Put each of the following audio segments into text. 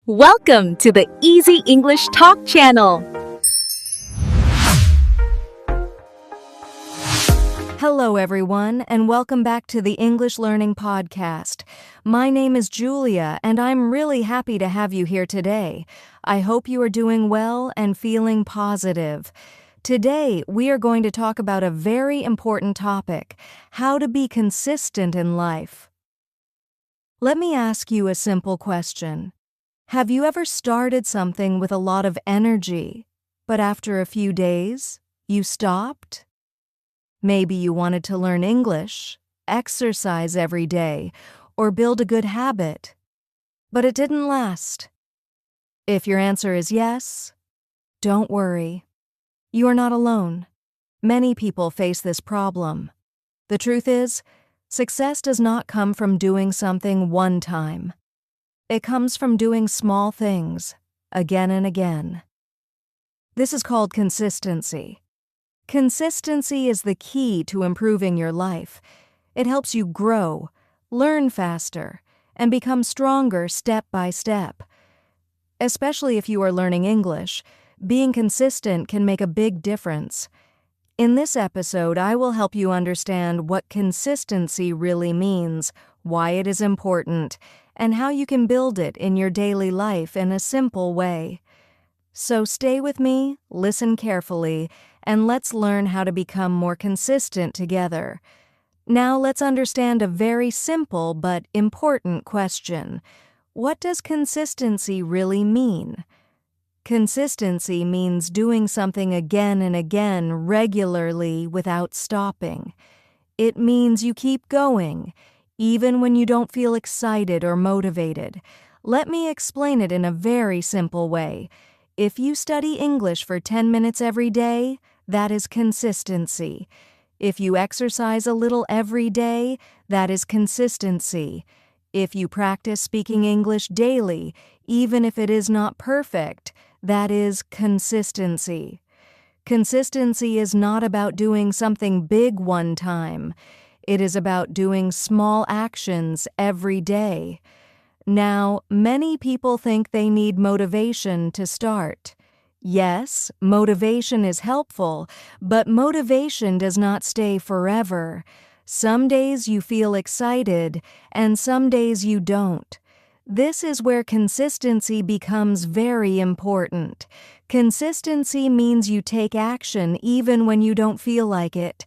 Welcome to the Easy English Talk channel. Hello, everyone, and welcome back to the English Learning Podcast. My name is Julia, and I'm really happy to have you here today. I hope you are doing well and feeling positive. Today, we are going to talk about a very important topic: how to be consistent in life. Let me ask you a simple question. Have you ever started something with a lot of energy, but after a few days, you stopped? Maybe you wanted to learn English, exercise every day, or build a good habit, but it didn't last. If your answer is yes, don't worry. You are not alone. Many people face this problem. The truth is, success does not come from doing something one time. It comes from doing small things, again and again. This is called consistency. Consistency is the key to improving your life. It helps you grow, learn faster, and become stronger step by step. Especially if you are learning English, being consistent can make a big difference. In this episode, I will help you understand what consistency really means, why it is important, and how you can build it in your daily life in a simple way. So stay with me, listen carefully, and let's learn how to become more consistent together. Now let's understand a very simple but important question. What does consistency really mean? Consistency means doing something again and again regularly without stopping. It means you keep going, even when you don't feel excited or motivated. Let me explain it in a very simple way. If you study English for 10 minutes every day, that is consistency. If you exercise a little every day, that is consistency. If you practice speaking English daily, even if it is not perfect, that is consistency. Consistency is not about doing something big one time. It is about doing small actions every day. Now, many people think they need motivation to start. Yes, motivation is helpful, but motivation does not stay forever. Some days you feel excited, and some days you don't. This is where consistency becomes very important. Consistency means you take action even when you don't feel like it.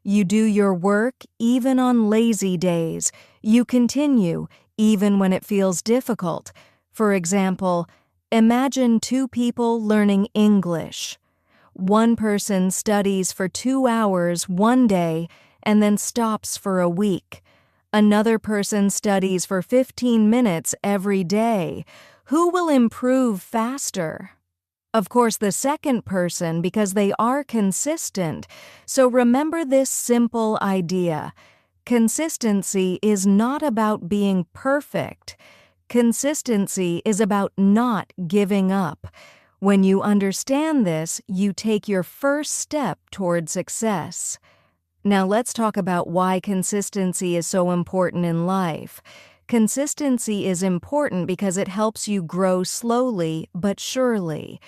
You do your work even on lazy days. You continue even when it feels difficult. For example, imagine two people learning English. One person studies for 2 hours one day and then stops for a week. Another person studies for 15 minutes every day. Who will improve faster? Of course, the second person, because they are consistent. So remember this simple idea. Consistency is not about being perfect. Consistency is about not giving up. When you understand this, you take your first step toward success. Now let's talk about why consistency is so important in life. Consistency is important because it helps you grow slowly but surely.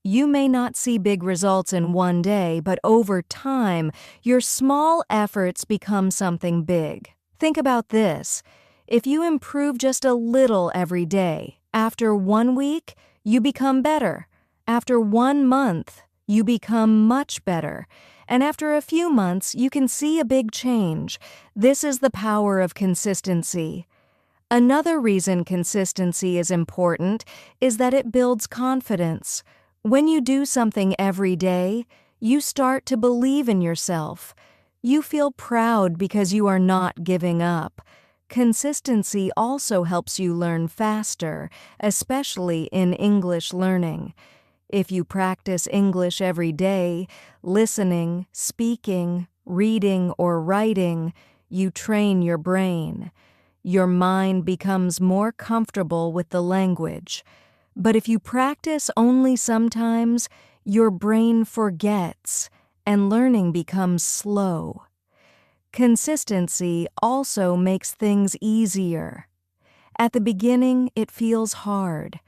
You may not see big results in one day, but over time, your small efforts become something big. Think about this. If you improve just a little every day, after 1 week, you become better. After 1 month, you become much better. And after a few months, you can see a big change. This is the power of consistency. Another reason consistency is important is that it builds confidence. When you do something every day, you start to believe in yourself. You feel proud because you are not giving up. Consistency also helps you learn faster, especially in English learning. If you practice English every day, listening, speaking, reading, or writing, you train your brain. Your mind becomes more comfortable with the language. But if you practice only sometimes, your brain forgets, and learning becomes slow. Consistency also makes things easier. At the beginning, it feels hard.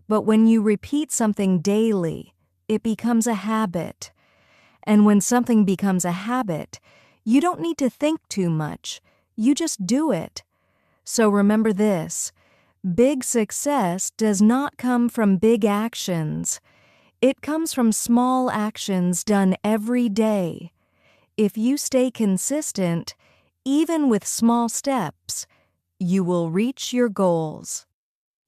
But when you repeat something daily, it becomes a habit. And when something becomes a habit, you don't need to think too much. You just do it. So remember this: big success does not come from big actions. It comes from small actions done every day. If you stay consistent, even with small steps, you will reach your goals.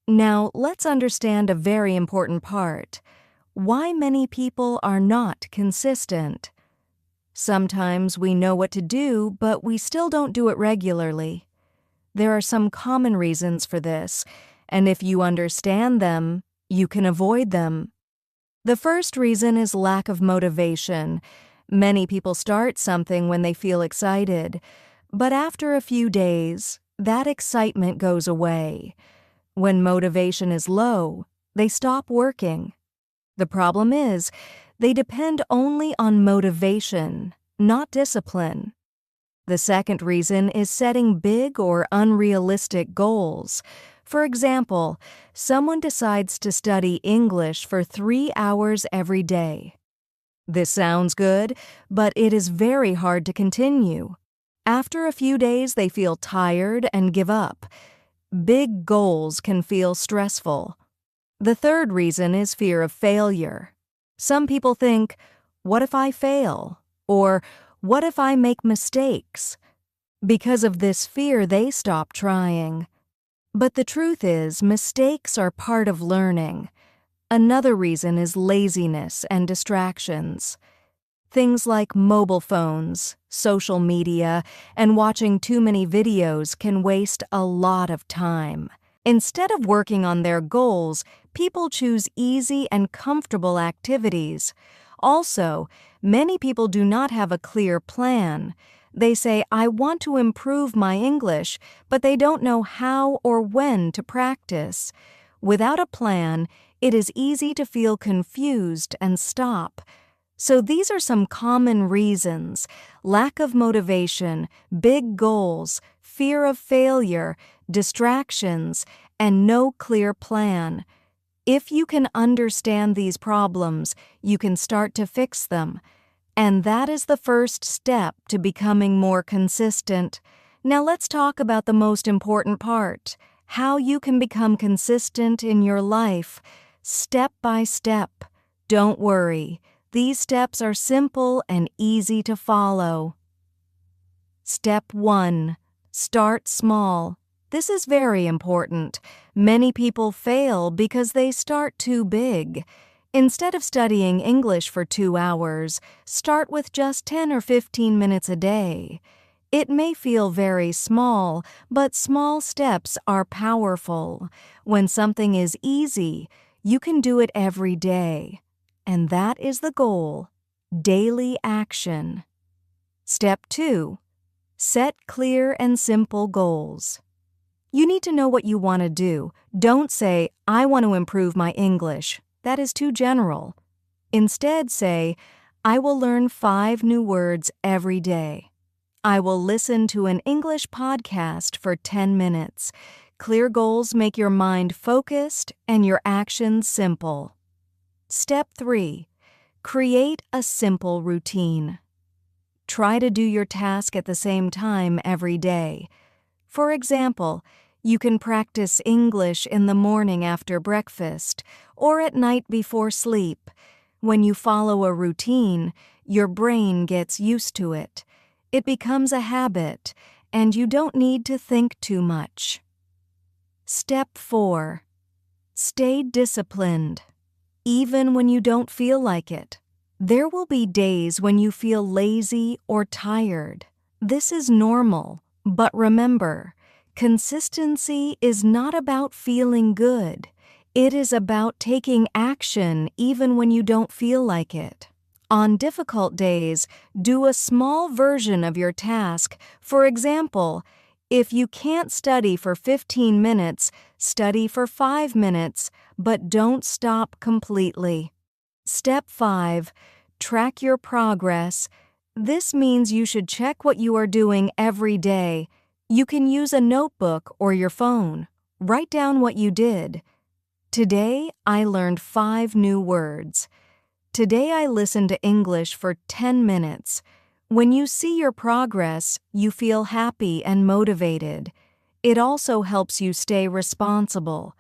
Now, let's understand a very important part: why many people are not consistent. Sometimes we know what to do, but we still don't do it regularly. There are some common reasons for this, and if you understand them, you can avoid them. The first reason is lack of motivation. Many people start something when they feel excited, but after a few days, that excitement goes away. When motivation is low, they stop working. The problem is, they depend only on motivation, not discipline. The second reason is setting big or unrealistic goals. For example, someone decides to study English for 3 hours every day. This sounds good, but it is very hard to continue. After a few days, they feel tired and give up. Big goals can feel stressful. The third reason is fear of failure. Some people think, "What if I fail?" Or, "What if I make mistakes?" Because of this fear, they stop trying. But the truth is, mistakes are part of learning. Another reason is laziness and distractions. Things like mobile phones, social media, and watching too many videos can waste a lot of time. Instead of working on their goals, people choose easy and comfortable activities. Also, many people do not have a clear plan. They say, "I want to improve my English," but they don't know how or when to practice. Without a plan, it is easy to feel confused and stop. So these are some common reasons: lack of motivation, big goals, fear of failure, distractions, and no clear plan. If you can understand these problems, you can start to fix them. And that is the first step to becoming more consistent. Now let's talk about the most important part: how you can become consistent in your life, step by step. Don't worry. These steps are simple and easy to follow. Step 1. Start small. This is very important. Many people fail because they start too big. Instead of studying English for 2 hours, start with just 10 or 15 minutes a day. It may feel very small, but small steps are powerful. When something is easy, you can do it every day. And that is the goal: daily action. Step 2. Set clear and simple goals. You need to know what you want to do. Don't say, "I want to improve my English." That is too general. Instead, say, "I will learn 5 new words every day." "I will listen to an English podcast for 10 minutes. Clear goals make your mind focused and your actions simple. Step 3. Create a simple routine. Try to do your task at the same time every day. For example, you can practice English in the morning after breakfast or at night before sleep. When you follow a routine, your brain gets used to it. It becomes a habit, and you don't need to think too much. Step 4. Stay disciplined. Even when you don't feel like it. There will be days when you feel lazy or tired. This is normal, but remember, consistency is not about feeling good. It is about taking action even when you don't feel like it. On difficult days, do a small version of your task. For example, if you can't study for 15 minutes, study for 5 minutes, but don't stop completely. Step 5. Track your progress. This means you should check what you are doing every day. You can use a notebook or your phone. Write down what you did. Today, I learned 5 new words. Today, I listened to English for 10 minutes. When you see your progress, you feel happy and motivated. It also helps you stay responsible.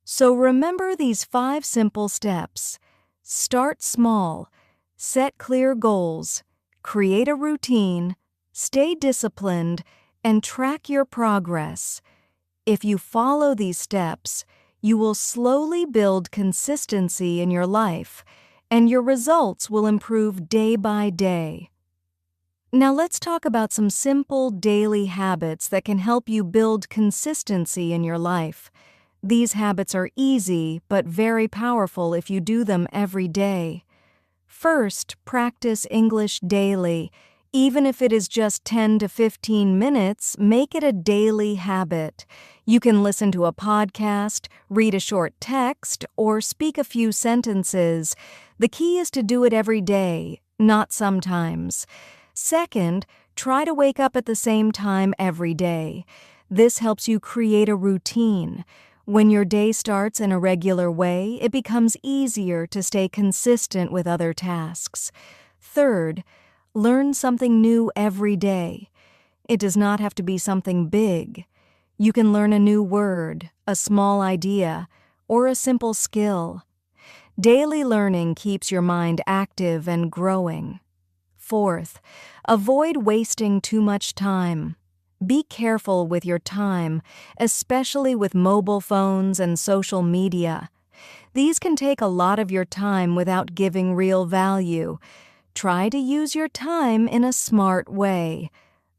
So remember these 5 simple steps. Start small. Set clear goals. Create a routine. Stay disciplined. And track your progress. If you follow these steps, you will slowly build consistency in your life, and your results will improve day by day. Now let's talk about some simple daily habits that can help you build consistency in your life. These habits are easy but very powerful if you do them every day. First, practice English daily. Even if it is just 10 to 15 minutes, make it a daily habit. You can listen to a podcast, read a short text, or speak a few sentences. The key is to do it every day, not sometimes. Second, try to wake up at the same time every day. This helps you create a routine. When your day starts in a regular way, it becomes easier to stay consistent with other tasks. Third, learn something new every day. It does not have to be something big. You can learn a new word, a small idea, or a simple skill. Daily learning keeps your mind active and growing. Fourth, avoid wasting too much time. Be careful with your time, especially with mobile phones and social media. These can take a lot of your time without giving real value. Try to use your time in a smart way.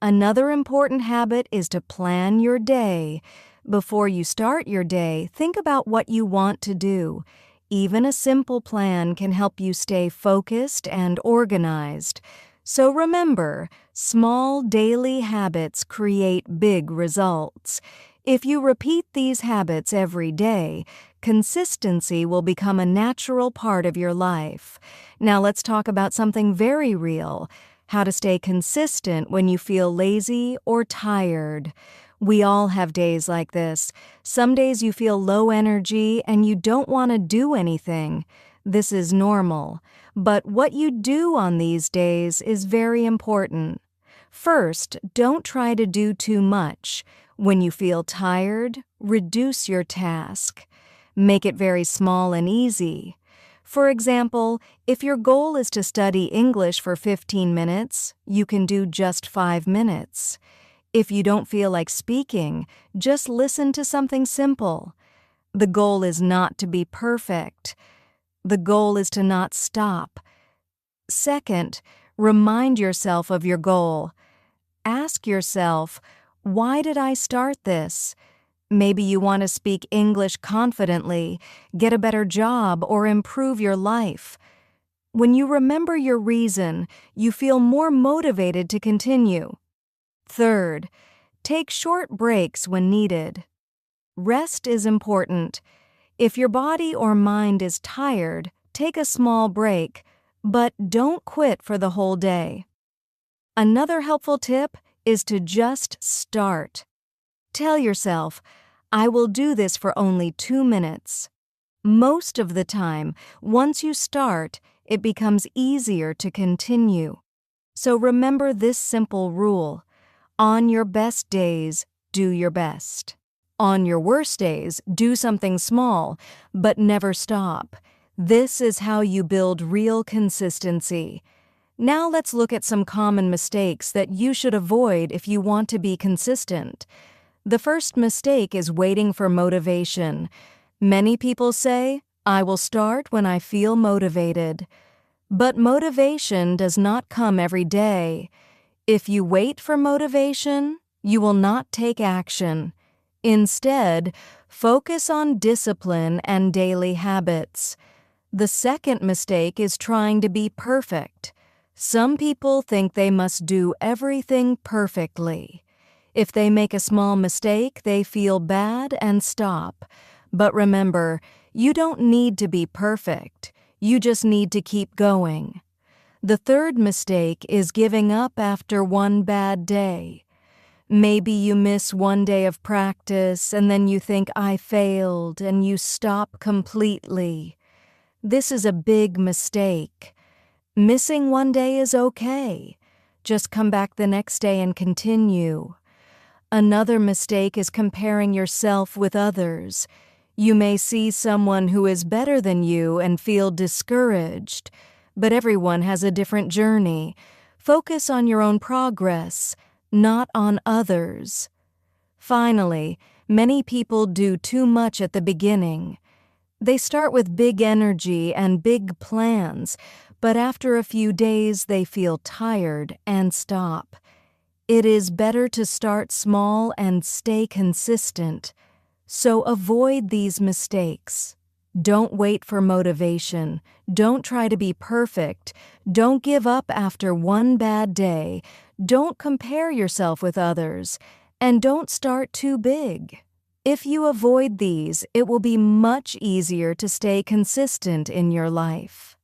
Another important habit is to plan your day. Before you start your day, think about what you want to do. Even a simple plan can help you stay focused and organized. So remember, small daily habits create big results. If you repeat these habits every day, consistency will become a natural part of your life. Now let's talk about something very real: how to stay consistent when you feel lazy or tired. We all have days like this. Some days you feel low energy and you don't want to do anything. This is normal. But what you do on these days is very important. First, don't try to do too much. When you feel tired, reduce your task. Make it very small and easy. For example, if your goal is to study English for 15 minutes, you can do just 5 minutes. If you don't feel like speaking, just listen to something simple. The goal is not to be perfect. The goal is to not stop. Second, remind yourself of your goal. Ask yourself, why did I start this? Maybe you want to speak English confidently, get a better job, or improve your life. When you remember your reason, you feel more motivated to continue. Third, take short breaks when needed. Rest is important. If your body or mind is tired, take a small break, but don't quit for the whole day. Another helpful tip is to just start. Tell yourself, I will do this for only 2 minutes. Most of the time, once you start, it becomes easier to continue. So remember this simple rule: on your best days, do your best. On your worst days, do something small, but never stop. This is how you build real consistency. Now let's look at some common mistakes that you should avoid if you want to be consistent. The first mistake is waiting for motivation. Many people say, I will start when I feel motivated. But motivation does not come every day. If you wait for motivation, you will not take action. Instead, focus on discipline and daily habits. The second mistake is trying to be perfect. Some people think they must do everything perfectly. If they make a small mistake, they feel bad and stop. But remember, you don't need to be perfect. You just need to keep going. The third mistake is giving up after one bad day. Maybe you miss one day of practice and then you think, I failed, and you stop completely. This is a big mistake. Missing one day is okay. Just come back the next day and continue. Another mistake is comparing yourself with others. You may see someone who is better than you and feel discouraged, but everyone has a different journey. Focus on your own progress, not on others. Finally, many people do too much at the beginning. They start with big energy and big plans, but after a few days they feel tired and stop. It is better to start small and stay consistent. So avoid these mistakes. Don't wait for motivation. Don't try to be perfect. Don't give up after one bad day. Don't compare yourself with others. And don't start too big. If you avoid these, it will be much easier to stay consistent in your life.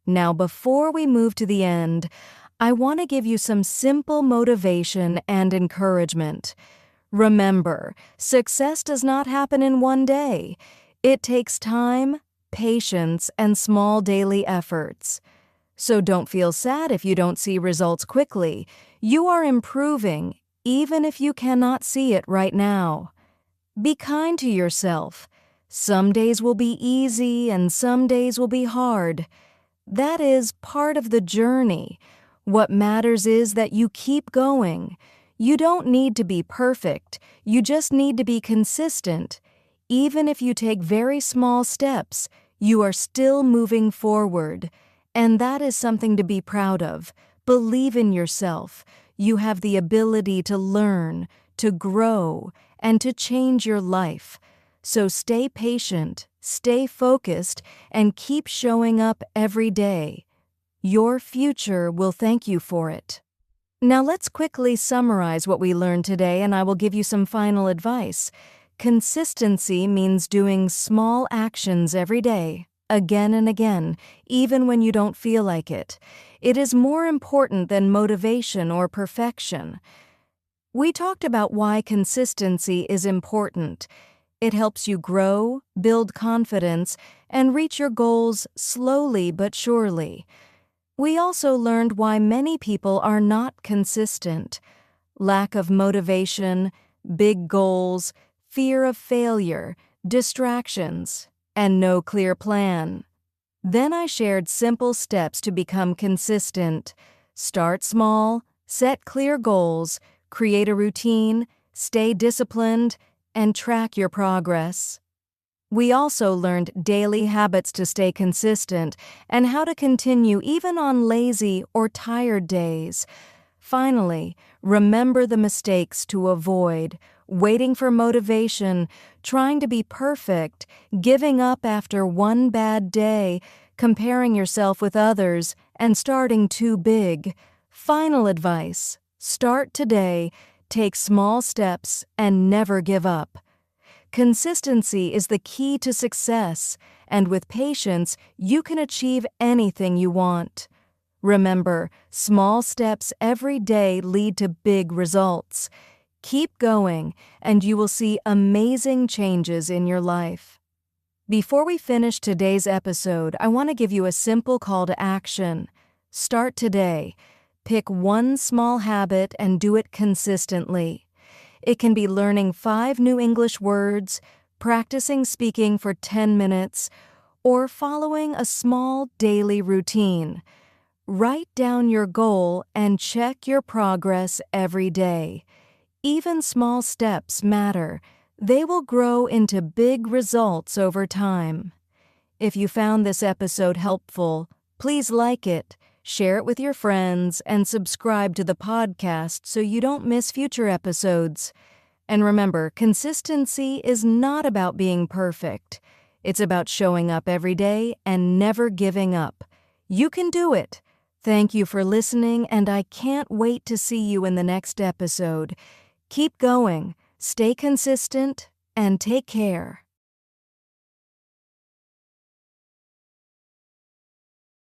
Now, before we move to the end, I want to give you some simple motivation and encouragement. Remember, success does not happen in one day. It takes time, patience, and small daily efforts. So don't feel sad if you don't see results quickly. You are improving, even if you cannot see it right now. Be kind to yourself. Some days will be easy and some days will be hard. That is part of the journey. What matters is that you keep going. You don't need to be perfect. You just need to be consistent. Even if you take very small steps, you are still moving forward. And that is something to be proud of. Believe in yourself. You have the ability to learn, to grow, and to change your life. So stay patient, stay focused, and keep showing up every day. Your future will thank you for it. Now let's quickly summarize what we learned today, and I will give you some final advice. Consistency means doing small actions every day, again and again, even when you don't feel like it. It is more important than motivation or perfection. We talked about why consistency is important. It helps you grow, build confidence, and reach your goals slowly but surely. We also learned why many people are not consistent. Lack of motivation, big goals, fear of failure, distractions, and no clear plan. Then I shared simple steps to become consistent. Start small, set clear goals, create a routine, stay disciplined, and track your progress. We also learned daily habits to stay consistent and how to continue even on lazy or tired days. Finally, remember the mistakes to avoid: waiting for motivation, trying to be perfect, giving up after one bad day, comparing yourself with others, and starting too big. Final advice: start today, take small steps, and never give up. Consistency is the key to success, and with patience, you can achieve anything you want. Remember, small steps every day lead to big results. Keep going, and you will see amazing changes in your life. Before we finish today's episode, I want to give you a simple call to action. Start today. Pick one small habit and do it consistently. It can be learning 5 new English words, practicing speaking for 10 minutes, or following a small daily routine. Write down your goal and check your progress every day. Even small steps matter. They will grow into big results over time. If you found this episode helpful, please like it, share it with your friends, and subscribe to the podcast so you don't miss future episodes. And remember, consistency is not about being perfect. It's about showing up every day and never giving up. You can do it. Thank you for listening, and I can't wait to see you in the next episode. Keep going, stay consistent, and take care.